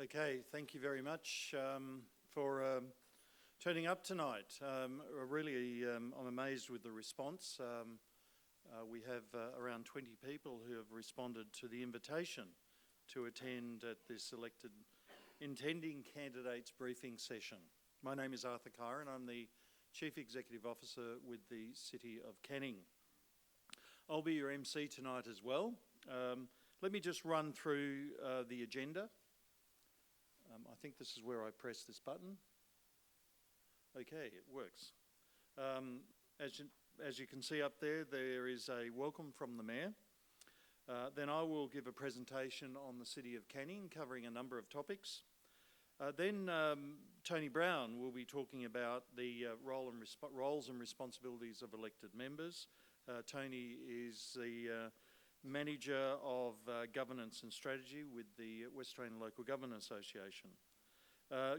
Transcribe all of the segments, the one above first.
Okay, thank you very much for turning up tonight. I'm amazed with the response. We have around 20 people who have responded to the invitation to attend at this elected intending candidates briefing session. My name is Arthur Kyron. I'm the Chief Executive Officer with the City of Canning. I'll be your MC tonight as well. Let me just run through the agenda. I think this is where I press this button. Okay, it works. As you can see up there, there is a welcome from the Mayor. Then I will give a presentation on the City of Canning, covering a number of topics. Then Tony Brown will be talking about the roles and responsibilities of elected members. Tony is the Manager of Governance and Strategy with the West Australian Local Government Association.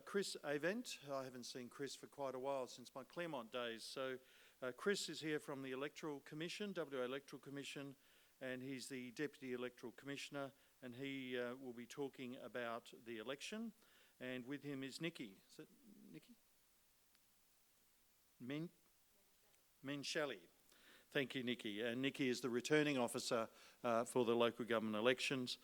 Chris Avent, I haven't seen Chris for quite a while, since my Claremont days. So Chris is here from the Electoral Commission, WA Electoral Commission, and he's the Deputy Electoral Commissioner, and he will be talking about the election. And with him is Nikki. Is it Nikki? Menshally. Thank you, Nikki. And Nikki is the returning officer for the local government elections.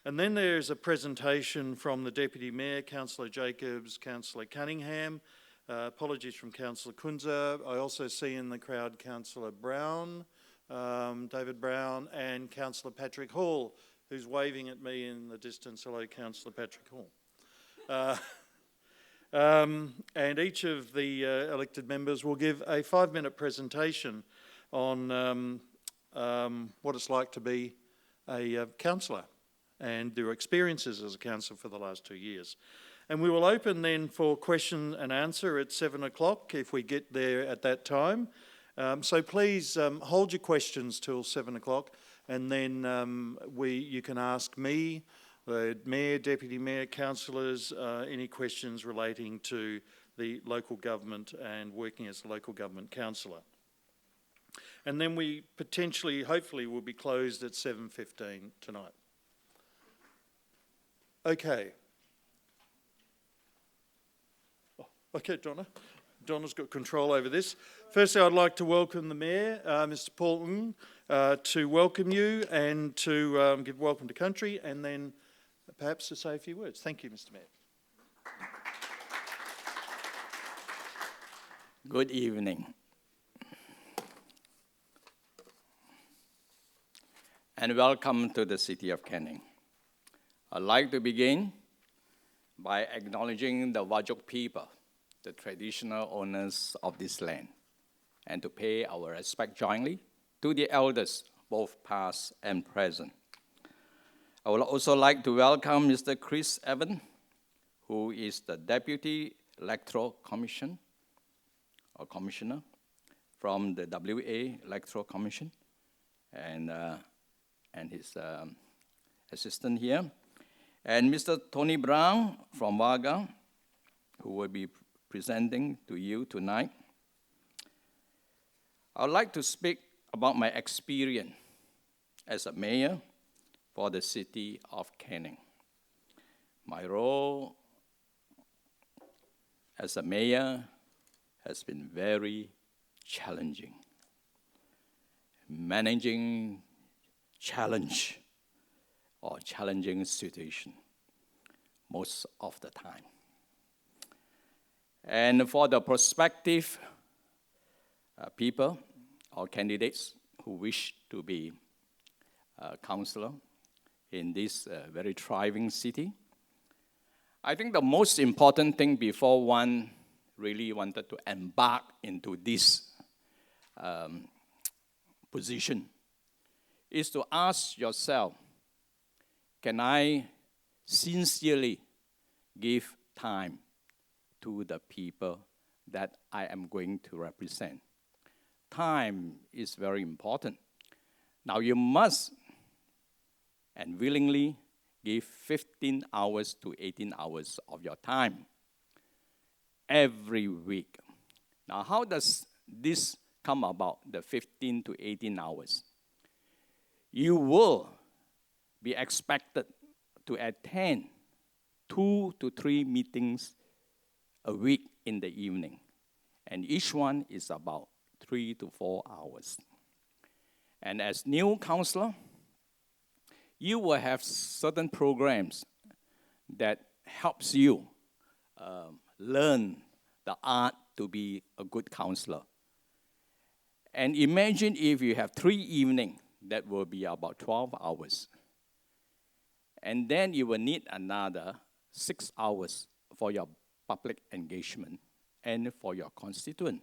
And then there's a presentation from the Deputy Mayor, Councillor Jacobs, Councillor Cunningham. Apologies from Councillor Kunza. I also see in the crowd Councillor Brown, David Brown, and Councillor Patrick Hall, who's waving at me in the distance. Hello, Councillor Patrick Hall. And each of the elected members will give a 5-minute presentation on what it's like to be a councillor and their experiences as a councillor for the last 2 years. And we will open then for question and answer at 7 o'clock if we get there at that time. So please hold your questions till 7 o'clock, and then you can ask me, the Mayor, Deputy Mayor, councillors, any questions relating to the local government and working as a local government councillor. And then we potentially, hopefully, will be closed at 7:15 tonight. Okay. Okay, Donna. Donna's got control over this. Firstly, I'd like to welcome the Mayor, Mr. Paul Ng, to welcome you and to give welcome to country, and then perhaps to say a few words. Thank you, Mr. Mayor. Good evening. And welcome to the City of Canning. I'd like to begin by acknowledging the Whadjuk people, the traditional owners of this land, and to pay our respect jointly to the elders, both past and present. I would also like to welcome Mr. Chris Evans, who is the Deputy Electoral Commissioner from the WA Electoral Commission, and his assistant here, and Mr. Tony Brown from WALGA, who will be presenting to you tonight. I would like to speak about my experience as a mayor for the City of Canning. My role as a mayor has been very challenging. Managing challenging situation most of the time. And for the prospective people or candidates who wish to be a councillor in this very thriving city, I think the most important thing before one really wanted to embark into this position is to ask yourself, can I sincerely give time to the people that I am going to represent? Time is very important. Now you must and willingly give 15 hours to 18 hours of your time every week. Now how does this come about, the 15 to 18 hours? You will be expected to attend 2 to 3 meetings a week in the evening, and each one is about 3 to 4 hours. And as new councillor, you will have certain programs that helps you learn the art to be a good councillor. And imagine if you have 3 evenings, that will be about 12 hours. And then you will need another 6 hours for your public engagement and for your constituent.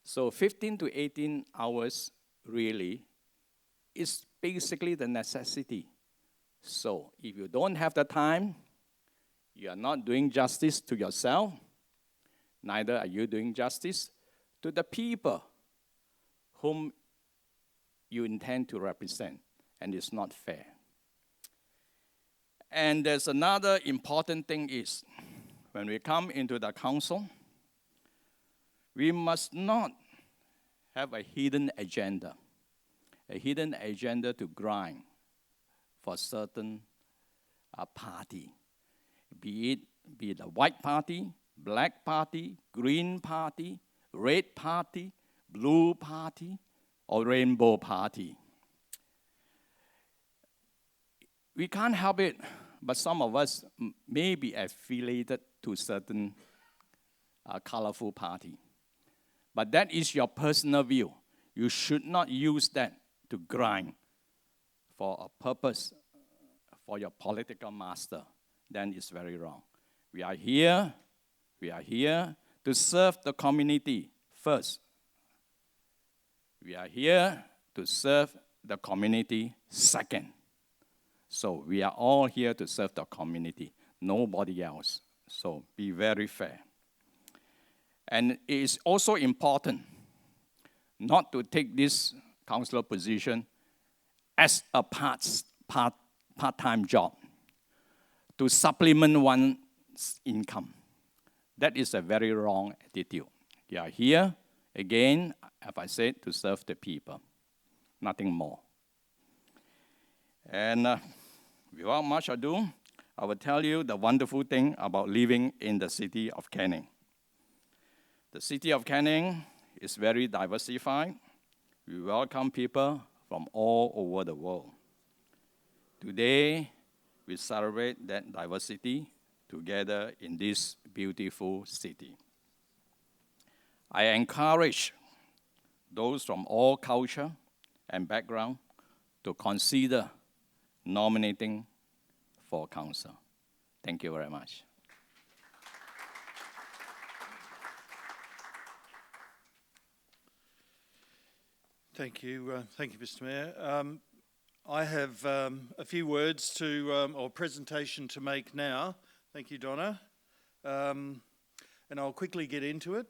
So 15 to 18 hours really is basically the necessity. So if you don't have the time, you are not doing justice to yourself, neither are you doing justice to the people whom you intend to represent, and it's not fair. And there's another important thing is, when we come into the council, we must not have a hidden agenda to grind for certain party, be it a white party, black party, green party, red party, blue party, or rainbow party. We can't help it, but some of us may be affiliated to certain colorful party. But that is your personal view. You should not use that to grind for a purpose for your political master. Then it's very wrong. We are here to serve the community first. We are here to serve the community second. So we are all here to serve the community, nobody else. So be very fair. And it is also important not to take this councillor position as a part-time job to supplement one's income. That is a very wrong attitude. You are here, again, as I said, to serve the people, nothing more. And without much ado, I will tell you the wonderful thing about living in the city of Canning. The city of Canning is very diversified. We welcome people from all over the world. Today, we celebrate that diversity together in this beautiful city. I encourage those from all culture and background to consider nominating for council. Thank you very much. Thank you, Mr. Mayor. I have a few words or presentation to make now. Thank you, Donna. And I'll quickly get into it.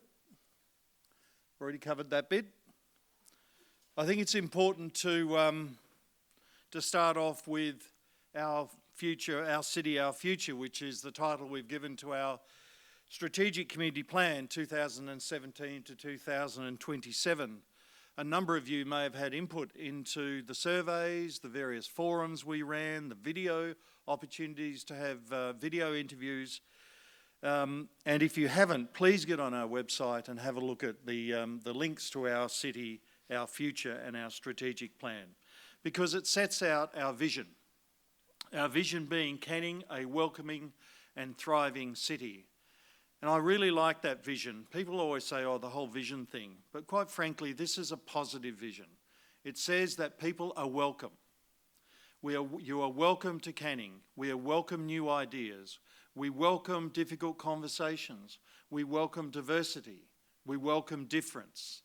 Already covered that bit. I think it's important to start off with our future, our city, our future, which is the title we've given to our Strategic Community Plan 2017 to 2027. A number of you may have had input into the surveys, the various forums we ran, the video opportunities to have video interviews. And if you haven't, please get on our website and have a look at the links to our city, our future and our strategic plan, because it sets out our vision. Our vision being Canning, a welcoming and thriving city. And I really like that vision. People always say, oh, the whole vision thing. But quite frankly, this is a positive vision. It says that people are welcome. You are welcome to Canning. We welcome new ideas. We welcome difficult conversations. We welcome diversity. We welcome difference.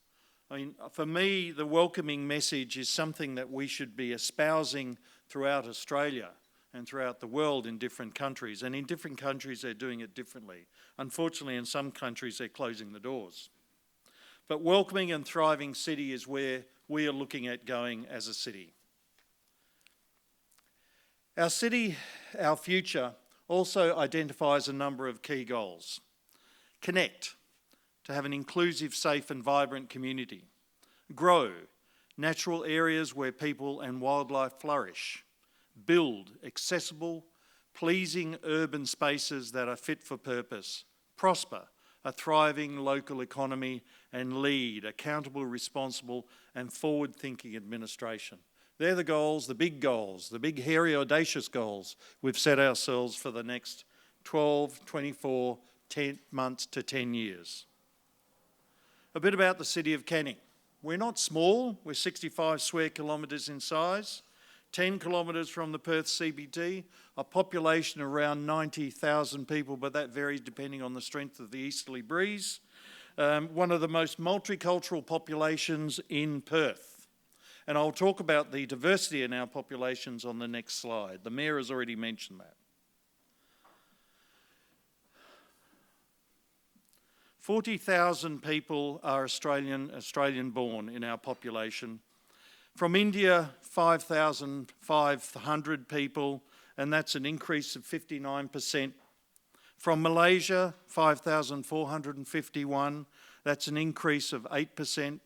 I mean, for me, the welcoming message is something that we should be espousing throughout Australia and throughout the world in different countries. And in different countries, they're doing it differently. Unfortunately, in some countries, they're closing the doors. But welcoming and thriving city is where we are looking at going as a city. Our city, our future, also identifies a number of key goals. Connect, to have an inclusive, safe and vibrant community. Grow, natural areas where people and wildlife flourish. Build accessible, pleasing urban spaces that are fit for purpose, prosper, a thriving local economy, and lead accountable, responsible, and forward-thinking administration. They're the goals, the big, hairy, audacious goals we've set ourselves for the next 12, 24, 10 months to 10 years. A bit about the City of Canning. We're not small, we're 65 square kilometres in size, 10 kilometres from the Perth CBD, a population around 90,000 people, but that varies depending on the strength of the easterly breeze. One of the most multicultural populations in Perth. And I'll talk about the diversity in our populations on the next slide. The Mayor has already mentioned that. 40,000 people are Australian born in our population. From India, 5,500 people, and that's an increase of 59%. From Malaysia, 5,451, that's an increase of 8%.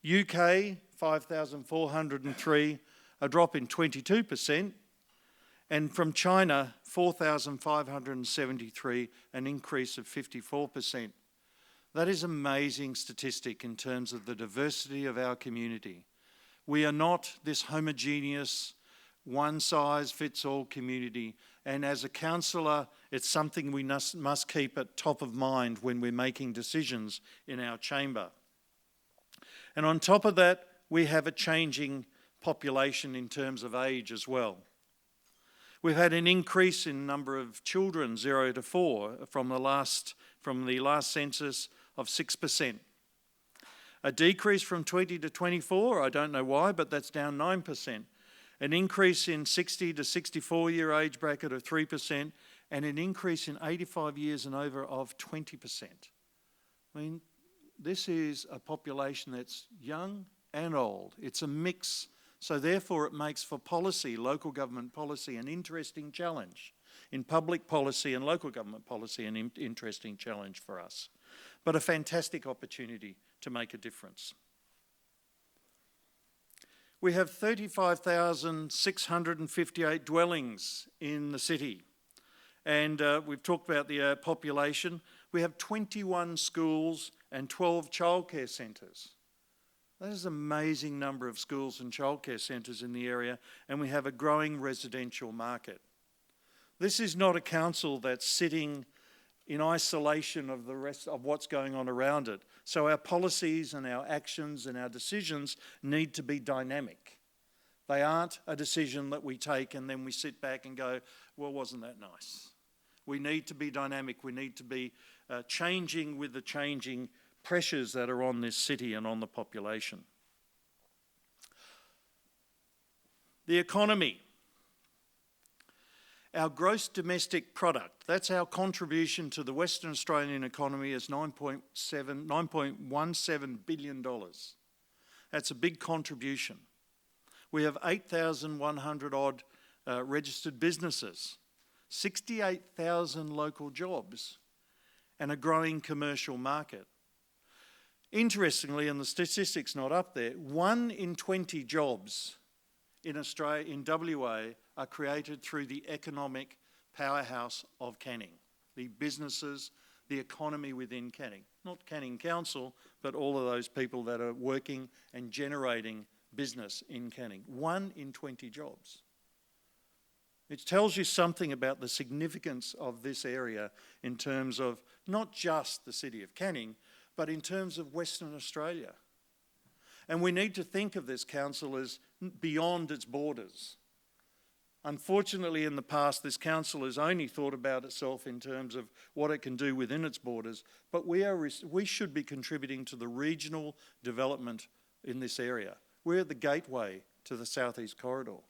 UK, 5,403, a drop in 22%. And from China, 4,573, an increase of 54%. That is an amazing statistic in terms of the diversity of our community. We are not this homogeneous, one-size-fits-all community. And as a councillor, it's something we must keep at top of mind when we're making decisions in our chamber. And on top of that, we have a changing population in terms of age as well. We've had an increase in number of children 0 to 4 from the last census of 6%. A decrease from 20 to 24, I don't know why, but that's down 9%. An increase in 60 to 64-year age bracket of 3%, and an increase in 85 years and over of 20%. I mean, this is a population that's young and old. It's a mix. So therefore it makes for policy, local government policy, an interesting challenge. In public policy and local government policy, an interesting challenge for us. But a fantastic opportunity to make a difference. We have 35,658 dwellings in the city. And we've talked about the population. We have 21 schools and 12 childcare centres. That is an amazing number of schools and childcare centres in the area, and we have a growing residential market. This is not a council that's sitting in isolation of the rest of what's going on around it. So our policies and our actions and our decisions need to be dynamic. They aren't a decision that we take and then we sit back and go, well, wasn't that nice? We need to be dynamic. We need to be changing with the changing pressures that are on this city and on the population. The economy. Our gross domestic product, that's our contribution to the Western Australian economy, is $9.17 billion. That's a big contribution. We have 8,100 odd registered businesses, 68,000 local jobs, and a growing commercial market. Interestingly, and the statistic's not up there, 1 in 20 jobs in Australia, in WA, are created through the economic powerhouse of Canning, the businesses, the economy within Canning. Not Canning Council, but all of those people that are working and generating business in Canning. 1 in 20 jobs. It tells you something about the significance of this area in terms of not just the city of Canning, but in terms of Western Australia. And we need to think of this council as beyond its borders. Unfortunately, in the past, this council has only thought about itself in terms of what it can do within its borders, but we should be contributing to the regional development in this area. We're the gateway to the Southeast Corridor.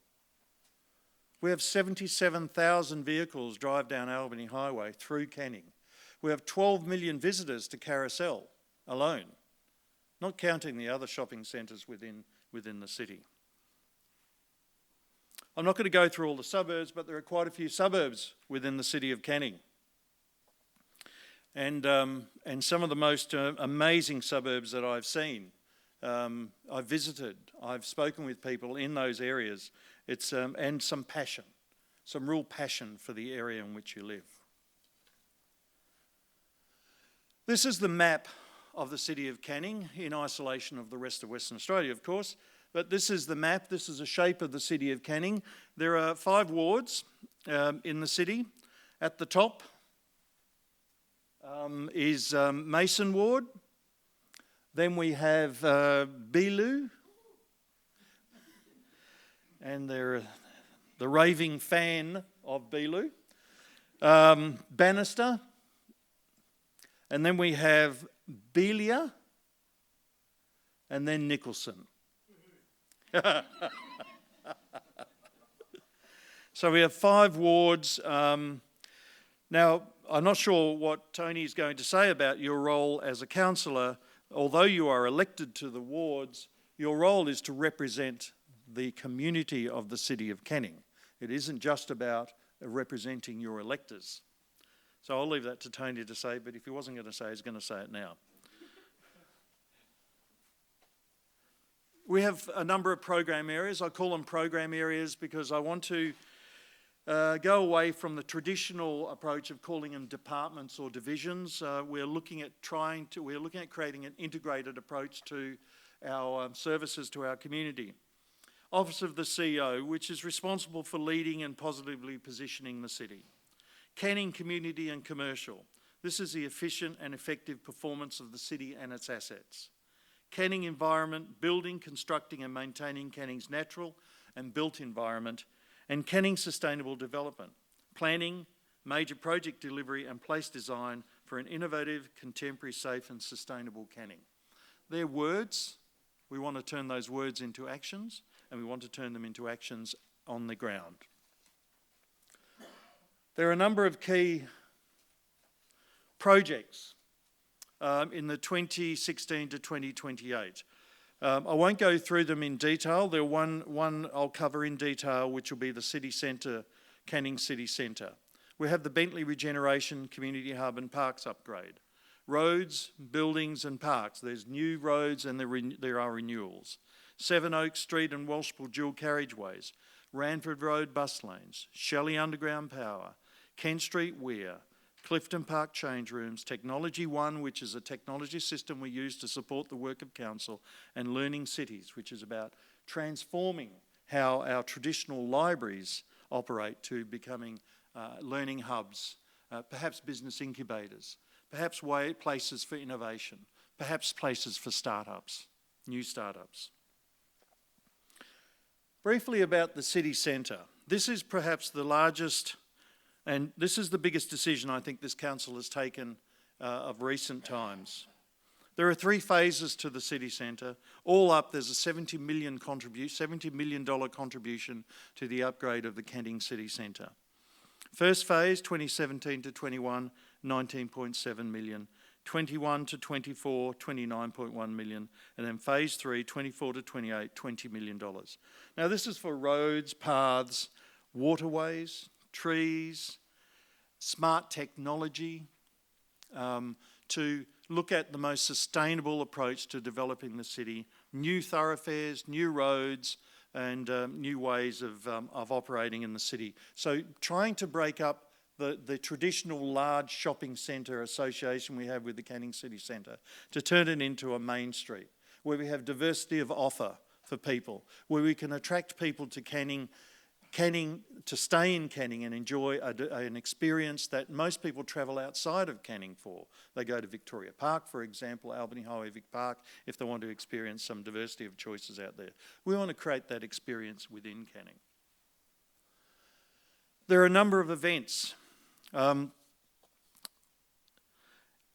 We have 77,000 vehicles drive down Albany Highway through Canning. We have 12 million visitors to Carousel alone, not counting the other shopping centres within the city. I'm not going to go through all the suburbs, but there are quite a few suburbs within the city of Canning. And some of the most amazing suburbs that I've seen, I've visited, I've spoken with people in those areas, and some passion. some real passion for the area in which you live. This is the map of the city of Canning, in isolation of the rest of Western Australia, of course. But this is the map, this is a shape of the city of Canning. There are 5 wards in the city. At the top is Mason Ward. Then we have Beeloo. And they're the raving fan of Beeloo. Bannister. And then we have Belia. And then Nicholson. So we have 5 wards. Now, I'm not sure what Tony's going to say about your role as a councillor. Although you are elected to the wards, your role is to represent the community of the city of Canning. It isn't just about representing your electors. So I'll leave that to Tony to say, but if he wasn't going to say, he's going to say it now. We have a number of program areas. I call them program areas because I want to go away from the traditional approach of calling them departments or divisions. We're looking at creating an integrated approach to our services to our community. Office of the CEO, which is responsible for leading and positively positioning the city. Canning Community and Commercial. This is the efficient and effective performance of the city and its assets. Canning Environment, building, constructing and maintaining Canning's natural and built environment. And Canning Sustainable Development, planning, major project delivery and place design for an innovative, contemporary, safe and sustainable Canning. They're words. We want to turn those words into actions, and we want to turn them into actions on the ground. There are a number of key projects in the 2016 to 2028. I won't go through them in detail. There's one I'll cover in detail, which will be the city centre, Canning City Centre. We have the Bentley Regeneration Community Hub and Parks upgrade. Roads, buildings and parks. There's new roads and there are renewals. Seven Oaks Street and Welshpool dual carriageways. Ranford Road bus lanes. Shelley Underground Power. Kent Street Weir. Clifton Park change rooms, Technology One, which is a technology system we use to support the work of council, and Learning Cities, which is about transforming how our traditional libraries operate to becoming learning hubs, perhaps business incubators, perhaps places for innovation, perhaps places for startups, new startups. Briefly about the city centre. This is perhaps the largest, and this is the biggest decision I think this council has taken of recent times. There are 3 phases to the city centre. All up, there's a $70 million contribution to the upgrade of the Canning City Centre. First phase, 2017 to 21, 19.7 million. 21 to 24, 29.1 million. And then phase 3, 24 to 28, $20 million. Now this is for roads, paths, waterways, trees, smart technology, to look at the most sustainable approach to developing the city, new thoroughfares, new roads, and new ways of operating in the city. So trying to break up the traditional large shopping centre association we have with the Canning City Centre, to turn it into a main street, where we have diversity of offer for people, where we can attract people to Canning, to stay in Canning and enjoy an experience that most people travel outside of Canning for. They go to Victoria Park, for example, Albany Highway Vic Park, if they want to experience some diversity of choices out there. We want to create that experience within Canning. There are a number of events. Our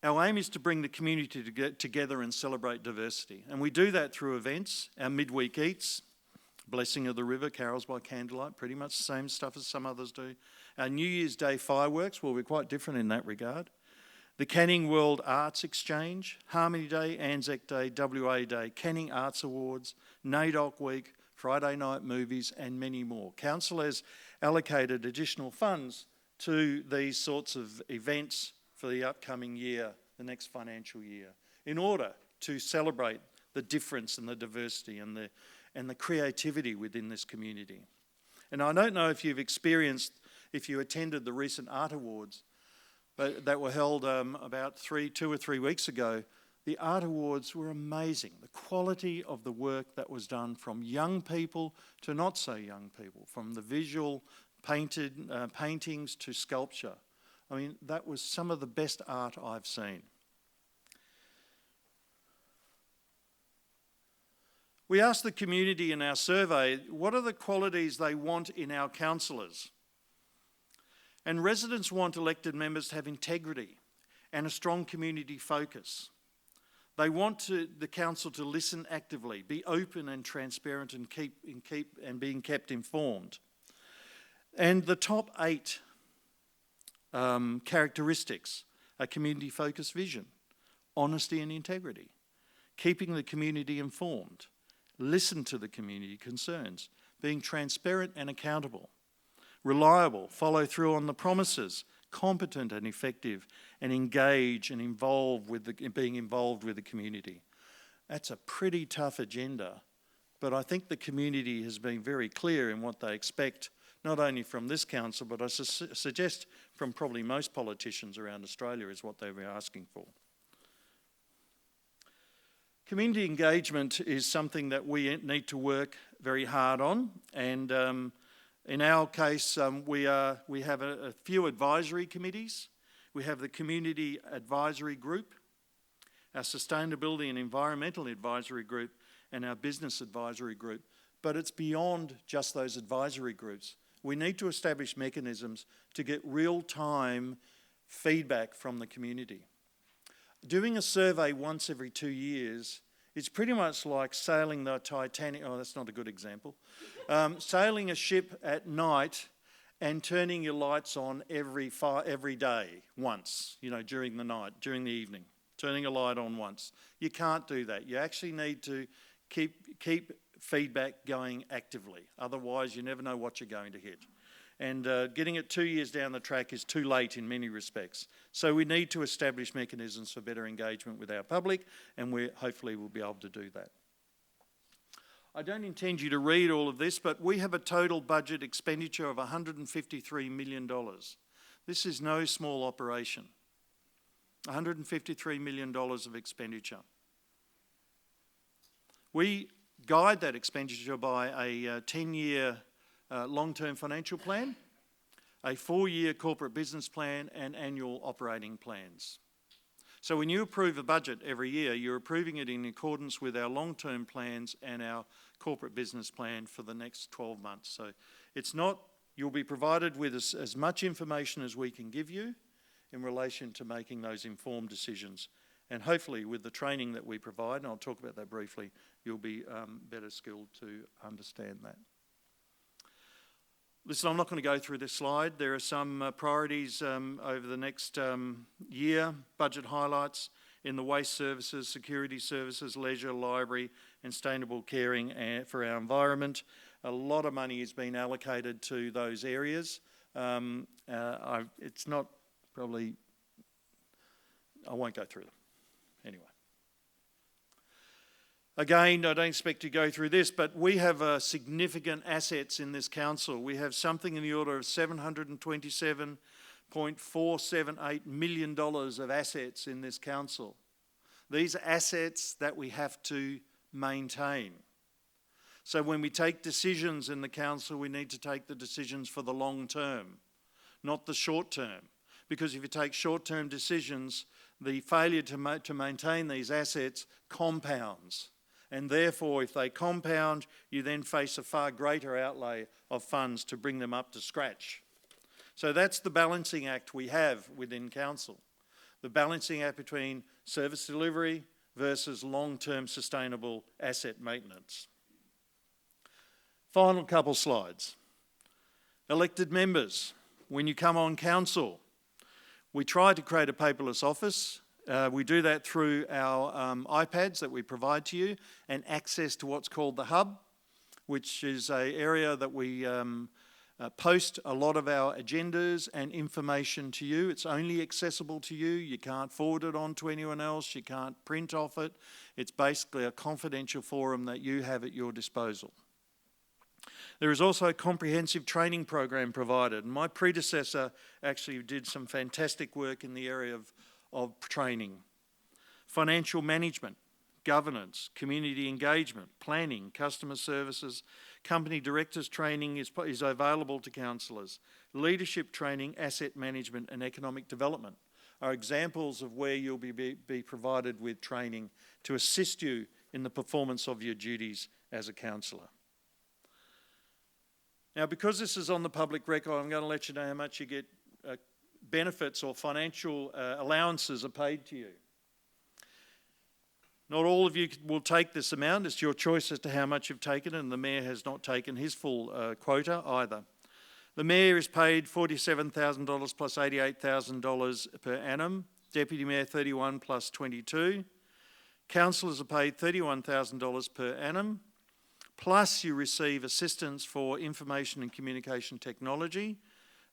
aim is to bring the community together and celebrate diversity. And we do that through events, our midweek eats, Blessing of the River, carols by candlelight, pretty much the same stuff as some others do. Our New Year's Day fireworks, well, we're quite different in that regard. The Canning World Arts Exchange, Harmony Day, Anzac Day, WA Day, Canning Arts Awards, NAIDOC Week, Friday night movies, and many more. Council has allocated additional funds to these sorts of events for the upcoming year, the next financial year, in order to celebrate the difference and the diversity and the creativity within this community. And I don't know if you've experienced if you attended the recent art awards that were held about 2 or 3 weeks ago. The art awards were amazing. The quality of the work that was done from young people to not so young people, from the visual paintings to sculpture. I mean, that was some of the best art I've seen. We asked the community in our survey, what are the qualities they want in our councillors? And residents want elected members to have integrity and a strong community focus. They want the council to listen actively, be open and transparent, and being kept informed. And the top 8 characteristics are community-focused vision, honesty and integrity, keeping the community informed, listen to the community concerns, being transparent and accountable, reliable, follow through on the promises, competent and effective, and engage and being involved with the community. That's a pretty tough agenda, but I think the community has been very clear in what they expect, not only from this council, but I suggest from probably most politicians around Australia is what they were asking for. Community engagement is something that we need to work very hard on, and in our case, we have a few advisory committees. We have the Community Advisory Group, our Sustainability and Environmental Advisory Group, and our Business Advisory Group. But it's beyond just those advisory groups. We need to establish mechanisms to get real-time feedback from the community. Doing a survey once every 2 years is pretty much like sailing the Titanic. Oh, that's not a good example. Sailing a ship at night and turning your lights on every day once, during the night, during the evening, turning a light on once. You can't do that. You actually need to keep feedback going actively. Otherwise, you never know what you're going to hit. And getting it 2 years down the track is too late in many respects. So we need to establish mechanisms for better engagement with our public, and hopefully we'll be able to do that. I don't intend you to read all of this, but we have a total budget expenditure of $153 million. This is no small operation. $153 million of expenditure. We guide that expenditure by a 10-year long-term financial plan, a 4-year corporate business plan, and annual operating plans. So when you approve a budget every year, you're approving it in accordance with our long-term plans and our corporate business plan for the next 12 months. So it's not, you'll be provided with as much information as we can give you in relation to making those informed decisions. And hopefully with the training that we provide, and I'll talk about that briefly, you'll be better skilled to understand that. Listen, I'm not going to go through this slide. There are some priorities over the next year, budget highlights in the waste services, security services, leisure, library, and sustainable caring for our environment. A lot of money has been allocated to those areas. It's not probably, I won't go through them. Anyway. Again, I don't expect to go through this, but we have significant assets in this council. We have something in the order of $727.478 million of assets in this council. These are assets that we have to maintain. So when we take decisions in the council, we need to take the decisions for the long term, not the short term. Because if you take short-term decisions, the failure to maintain these assets compounds. And therefore, if they compound, you then face a far greater outlay of funds to bring them up to scratch. So that's the balancing act we have within council. The balancing act between service delivery versus long-term sustainable asset maintenance. Final couple slides. Elected members, when you come on council, we try to create a paperless office. We do that through our iPads that we provide to you and access to what's called the Hub, which is an area that we post a lot of our agendas and information to you. It's only accessible to you. You can't forward it on to anyone else. You can't print off it. It's basically a confidential forum that you have at your disposal. There is also a comprehensive training program provided. My predecessor actually did some fantastic work in the area of training. Financial management, governance, community engagement, planning, customer services, company directors training is available to councillors. Leadership training, asset management and economic development are examples of where you'll be provided with training to assist you in the performance of your duties as a councillor. Now, because this is on the public record, I'm going to let you know how much you get benefits or financial allowances are paid to you. Not all of you will take this amount. It's your choice as to how much you've taken, and the Mayor has not taken his full quota either. The Mayor is paid $47,000 plus $88,000 per annum. Deputy Mayor $31,000 plus $22,000. Councillors are paid $31,000 per annum. Plus you receive assistance for information and communication technology,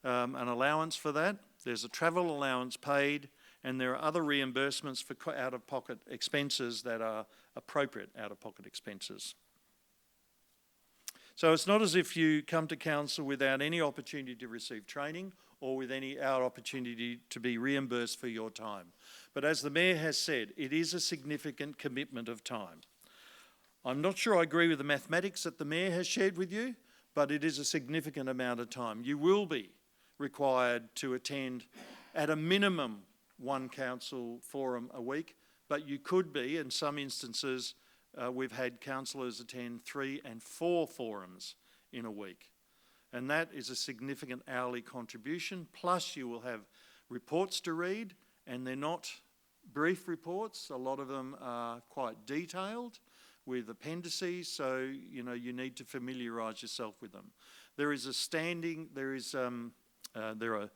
an allowance for that. There's a travel allowance paid, and there are other reimbursements for out-of-pocket expenses that are appropriate out-of-pocket expenses. So it's not as if you come to council without any opportunity to receive training or with our opportunity to be reimbursed for your time. But as the Mayor has said, it is a significant commitment of time. I'm not sure I agree with the mathematics that the Mayor has shared with you, but it is a significant amount of time. You will be required to attend at a minimum one council forum a week, but you could be, in some instances, we've had councillors attend 3 and 4 forums in a week. And that is a significant hourly contribution, plus you will have reports to read, and they're not brief reports. A lot of them are quite detailed with appendices, so you need to familiarise yourself with them. There are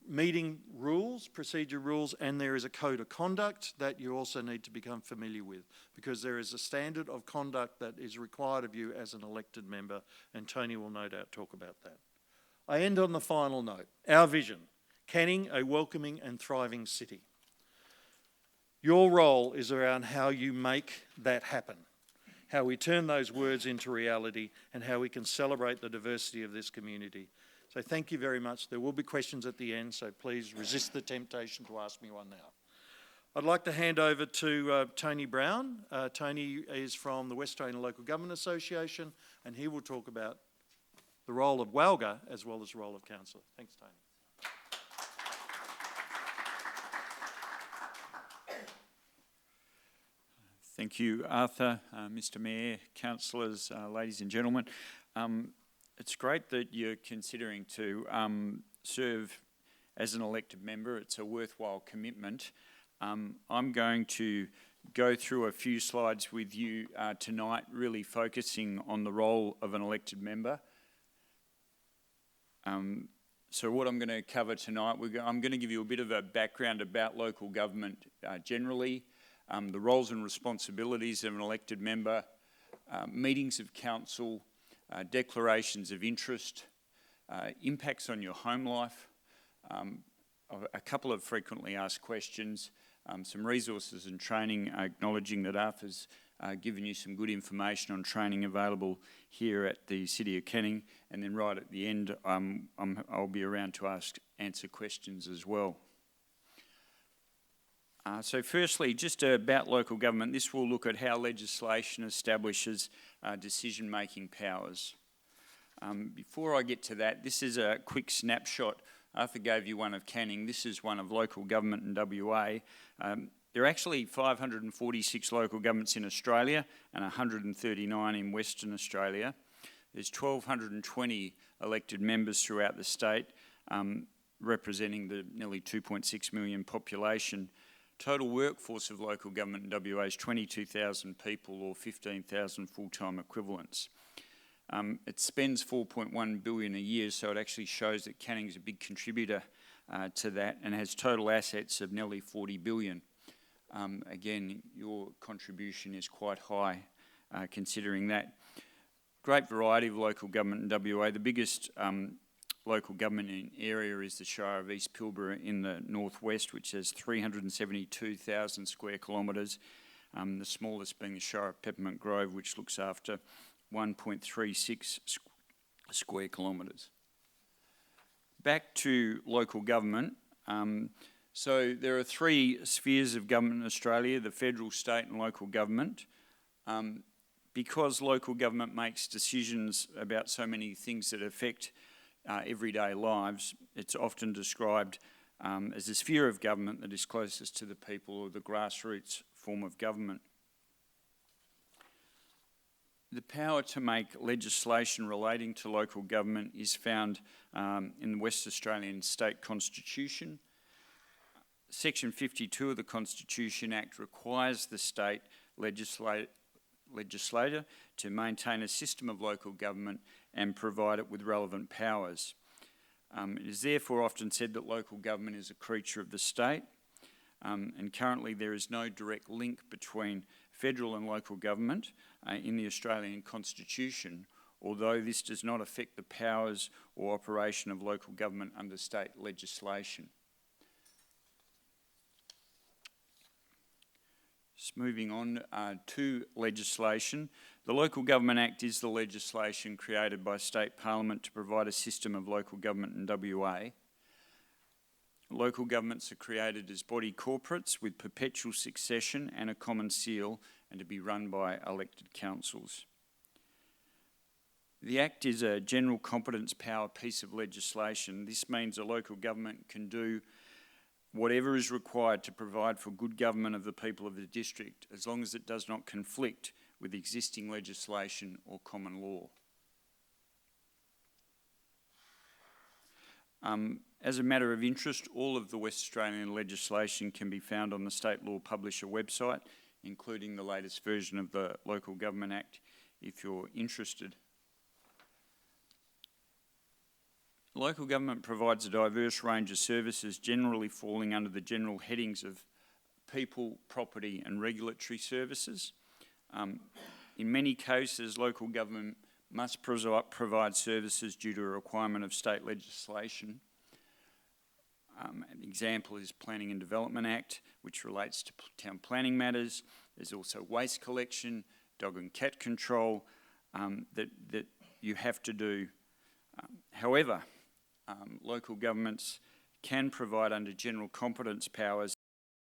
meeting rules, procedure rules, and there is a code of conduct that you also need to become familiar with, because there is a standard of conduct that is required of you as an elected member, and Tony will no doubt talk about that. I end on the final note. Our vision, Canning, a welcoming and thriving city. Your role is around how you make that happen, how we turn those words into reality, and how we can celebrate the diversity of this community. So thank you very much. There will be questions at the end, so please resist the temptation to ask me one now. I'd like to hand over to Tony Brown. Tony is from the West Australian Local Government Association, and he will talk about the role of WALGA as well as the role of councillor. Thanks, Tony. Thank you, Arthur, Mr Mayor, councillors, ladies and gentlemen. It's great that you're considering to serve as an elected member. It's a worthwhile commitment. I'm going to go through a few slides with you tonight, really focusing on the role of an elected member. So what I'm going to cover tonight, I'm going to give you a bit of a background about local government generally, the roles and responsibilities of an elected member, meetings of council, declarations of interest, impacts on your home life, a couple of frequently asked questions, some resources and training, acknowledging that Arthur's given you some good information on training available here at the City of Canning, and then right at the end I'll be around to answer questions as well. So firstly, just about local government, this will look at how legislation establishes decision-making powers. Before I get to that, this is a quick snapshot. Arthur gave you one of Canning. This is one of local government in WA. There are actually 546 local governments in Australia and 139 in Western Australia. There's 1,220 elected members throughout the state, representing the nearly 2.6 million population. Total workforce of local government in WA is 22,000 people, or 15,000 full-time equivalents. It spends $4.1 billion a year, so it actually shows that Canning is a big contributor to that, and has total assets of nearly $40 billion. Again, your contribution is quite high considering that. Great variety of local government in WA. The biggest local government in area is the Shire of East Pilbara in the northwest, which has 372,000 square kilometres. The smallest being the Shire of Peppermint Grove, which looks after 1.36 square kilometres. Back to local government. So there are three spheres of government in Australia: the federal, state and local government. Because local government makes decisions about so many things that affect everyday lives, it's often described as a sphere of government that is closest to the people, or the grassroots form of government. The power to make legislation relating to local government is found in the West Australian State Constitution. Section 52 of the Constitution Act requires the state legislator to maintain a system of local government and provide it with relevant powers. It is therefore often said that local government is a creature of the state, and currently there is no direct link between federal and local government in the Australian Constitution, although this does not affect the powers or operation of local government under state legislation. Just moving on to legislation. The Local Government Act is the legislation created by State Parliament to provide a system of local government in WA. Local governments are created as body corporates with perpetual succession and a common seal, and to be run by elected councils. The Act is a general competence power piece of legislation. This means a local government can do whatever is required to provide for good government of the people of the district, as long as it does not conflict with existing legislation or common law. As a matter of interest, all of the West Australian legislation can be found on the State Law Publisher website, including the latest version of the Local Government Act, if you're interested. Local government provides a diverse range of services, generally falling under the general headings of people, property and regulatory services. In many cases, local government must provide services due to a requirement of state legislation. An example is Planning and Development Act, which relates to town planning matters. There's also waste collection, dog and cat control that you have to do. However, local governments can provide under general competence powers